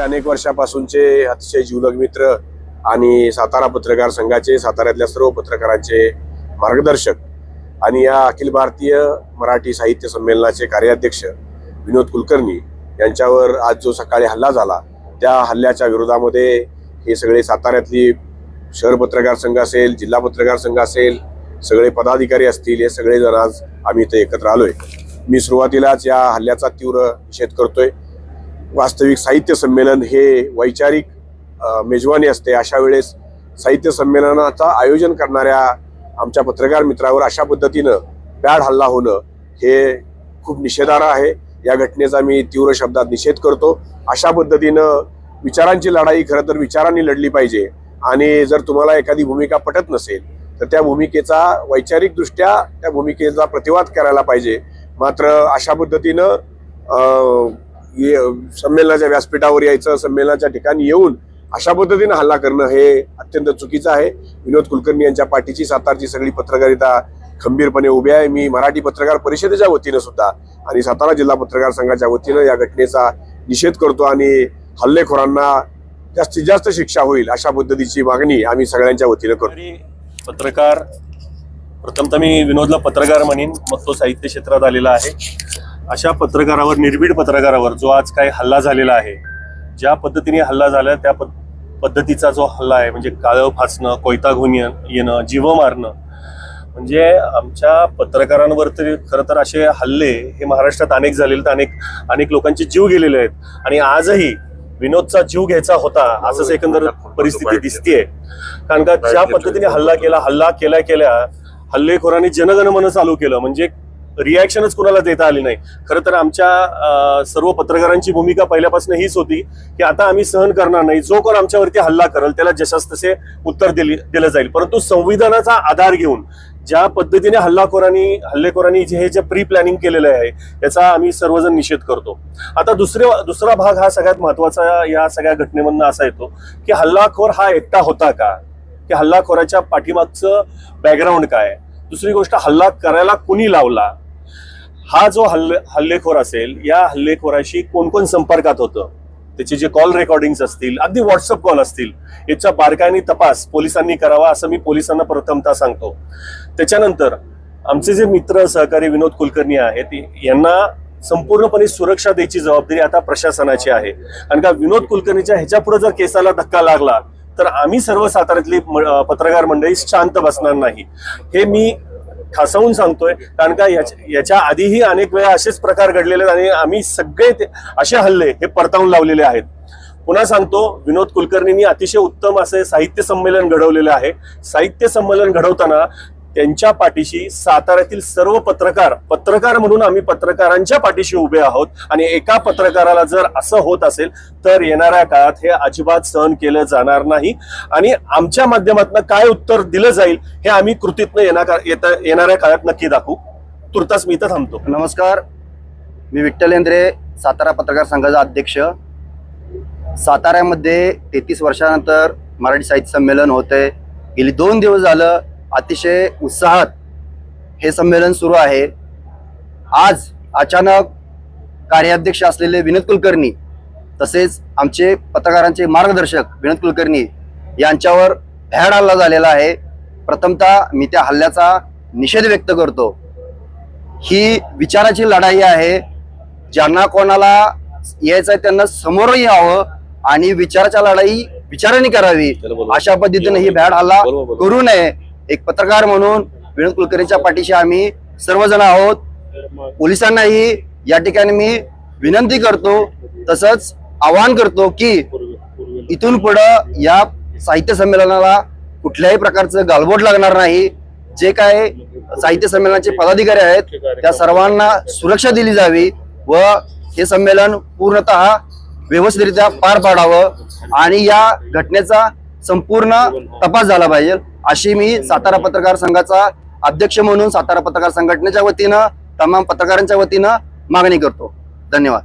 अनेक वर्षापासूनचे अतिशय जीवलग मित्र आणि सातारा पत्रकार संघाचे, साताऱ्यातल्या सर्व पत्रकारांचे मार्गदर्शक आणि या अखिल भारतीय मराठी साहित्य संमेलनाचे कार्याध्यक्ष विनोद कुलकर्णी यांच्यावर आज जो सकाळी हल्ला झाला, त्या हल्ल्याच्या विरोधामध्ये हे सगळे साताऱ्यातली शहर पत्रकार संघ असेल, जिल्हा पत्रकार संघ असेल, सगळे पदाधिकारी असतील, हे सगळे जण आज आम्ही इथे एकत्र आलोय. मी सुरुवातीलाच या हल्ल्याचा तीव्र निषेध करतोय. वास्तविक साहित्य संमेलन हे वैचारिक मेजवानी असते. अशा वेळेस साहित्य संमेलनाचा आयोजन करणाऱ्या आमच्या पत्रकार मित्रावर अशा पद्धतीनं भ्याड हल्ला होणं हे खूप निषेधार्ह आहे. या घटनेचा मी तीव्र शब्दात निषेध करतो. अशा पद्धतीनं विचारांची लढाई खरं तर विचारांनी लढली पाहिजे आणि जर तुम्हाला एखादी भूमिका पटत नसेल तर त्या भूमिकेचा वैचारिकदृष्ट्या त्या भूमिकेचा प्रतिवाद करायला पाहिजे. मात्र अशा पद्धतीनं संमेलनाच्या व्यासपीठावर यायचं, संमेलनाच्या ठिकाणी येऊन अशा पद्धतीनं हल्ला करणं हे अत्यंत चुकीचं आहे. विनोद कुलकर्णी यांच्या पाठीची सातारची सगळी पत्रकारिता खंबीरपणे उभी आहे. मी मराठी पत्रकार परिषदेच्या वतीनं सुद्धा आणि सातारा जिल्हा पत्रकार संघाच्या वतीनं या घटनेचा निषेध करतो आणि हल्लेखोरांना जास्तीत जास्त शिक्षा होईल अशा पद्धतीची मागणी आम्ही सगळ्यांच्या वतीनं करतो. पत्रकार प्रथमतः मी विनोदला पत्रकार म्हणेन, मग तो साहित्य क्षेत्रात आलेला आहे. अशा पत्रकारावर, निर्भीड पत्रकारावर जो आज काही हल्ला झालेला आहे, ज्या पद्धतीने हल्ला झाला त्या पद्धतीचा जो हल्ला आहे, म्हणजे काळं फासणं, कोयता घेऊन येणं, जीव मारणं, म्हणजे आमच्या पत्रकारांवर तरी खरं तर असे हल्ले हे महाराष्ट्रात अनेक झालेले, तर अनेक लोकांचे जीव गेलेले आहेत. आणि आजही विनोदचा जीव घ्यायचा होता असंच एकंदर परिस्थिती दिसतीये. कारण का ज्या पद्धतीने हल्ला केल्या हल्लेखोरांनी जनगणमन चालू केलं, म्हणजे रिॲक्शनच कुणाला देता आली नाही. खरं तर आमच्या सर्व पत्रकारांची भूमिका पहिल्यापासून हीच होती की आता आम्ही सहन करणार नाही, जो कोण आमच्यावरती हल्ला करेल त्याला जशास तसे उत्तर दिलं जाईल. परंतु संविधानाचा आधार घेऊन ज्या पद्धतीने हल्लेखोरांनी जे प्री प्लॅनिंग केलेलं आहे याचा आम्ही सर्वजण निषेध करतो. आता दुसरा भाग हा सगळ्यात महत्वाचा या सगळ्या घटनेमधून असा येतो की हल्लाखोर हा एकटा होता का, की हल्लाखोराच्या पाठीमागचं बॅकग्राऊंड काय, दुसरी गोष्ट हल्ला करायला कुणी लावला, हा जो हल्लेखोर असेल या हल्लेखोराशी कोण कोण संपर्कात होतं, त्याचे जे कॉल रेकॉर्डिंग्स असतील, अगदी व्हॉट्सअप कॉल असतील, याचा बारकाईने तपास पोलिसांनी करावा असं मी पोलिसांना प्रथमतः सांगतो. त्याच्यानंतर आमचे जे मित्र सहकारी विनोद कुलकर्णी आहेत यांना संपूर्णपणे सुरक्षा द्यायची जबाबदारी आता प्रशासनाची आहे. कारण का विनोद कुलकर्णीच्या ह्याच्या पुढे जर केसाला धक्का लागला तर आम्ही सर्व साताऱ्यातली पत्रकार मंडळी शांत बसणार नाही, हे मी ठासवून सांगतोय. कारण का याच्या आधीही अनेक वेळा असेच प्रकार घडलेले आहेत आणि आम्ही सगळे असे हल्ले हे परतावून लावलेले आहेत. पुन्हा सांगतो, विनोद कुलकर्णींनी अतिशय उत्तम असे साहित्य संमेलन घडवलेले आहे. साहित्य संमेलन घडवताना त्यांच्या पाठीशी साताऱ्यातील सर्व पत्रकार म्हणून आम्ही पत्रकारांच्या पाठीशी उभे आहोत. आणि एका पत्रकाराला जर असं होत असेल तर येणाऱ्या काळात हे अजिबात सहन केलं जाणार नाही आणि आमच्या माध्यमातून काय उत्तर दिलं जाईल हे आम्ही कृतीतनं येणाऱ्या काळात नक्की दाखवू. तुर्तास मी इथं थांबतो. नमस्कार, मी विठ्ठल लेंद्रे, सातारा पत्रकार संघाचा अध्यक्ष. साताऱ्यामध्ये 33 वर्षानंतर मराठी साहित्य संमेलन होतंय. गेली 2 दिवस झालं अतिशय उत्साहात हे संमेलन सुरू आहे. आज अचानक कार्याध्यक्ष असलेले विनोद कुलकर्णी तसेच आमचे पत्रकारांचे मार्गदर्शक विनोद कुलकर्णी यांच्यावर भ्याड हल्ला झालेला आहे. प्रथमतः मी त्या हल्ल्याचा निषेध व्यक्त करतो. ही विचाराची लढाई आहे. ज्यांना कोणाला यायचं आहे त्यांना समोर यावं आणि विचाराच्या लढाई विचारांनी करावी. अशा पद्धतीने ही भ्याड हल्ला करू नये. एक पत्रकार म्हणून विनोद कुलकर्णीच्या पाठीशी आम्ही सर्वजण आहोत. पोलिसांनाही या ठिकाणी मी विनंती करतो, तसंच आवाहन करतो की इथून पुढं या साहित्य संमेलनाला कुठल्याही प्रकारचं गालबोट लागणार नाही. जे काय साहित्य संमेलनाचे पदाधिकारी आहेत त्या सर्वांना सुरक्षा दिली जावी व हे संमेलन पूर्णतः व्यवस्थितरित्या पार पाडावं आणि या घटनेचा संपूर्ण तपास झाला पाहिजे अशी मी सातारा पत्रकार संघाचा अध्यक्ष म्हणून सातारा पत्रकार संघटनेच्या वतीनं तमाम पत्रकारांच्या वतीनं मागणी करतो. धन्यवाद.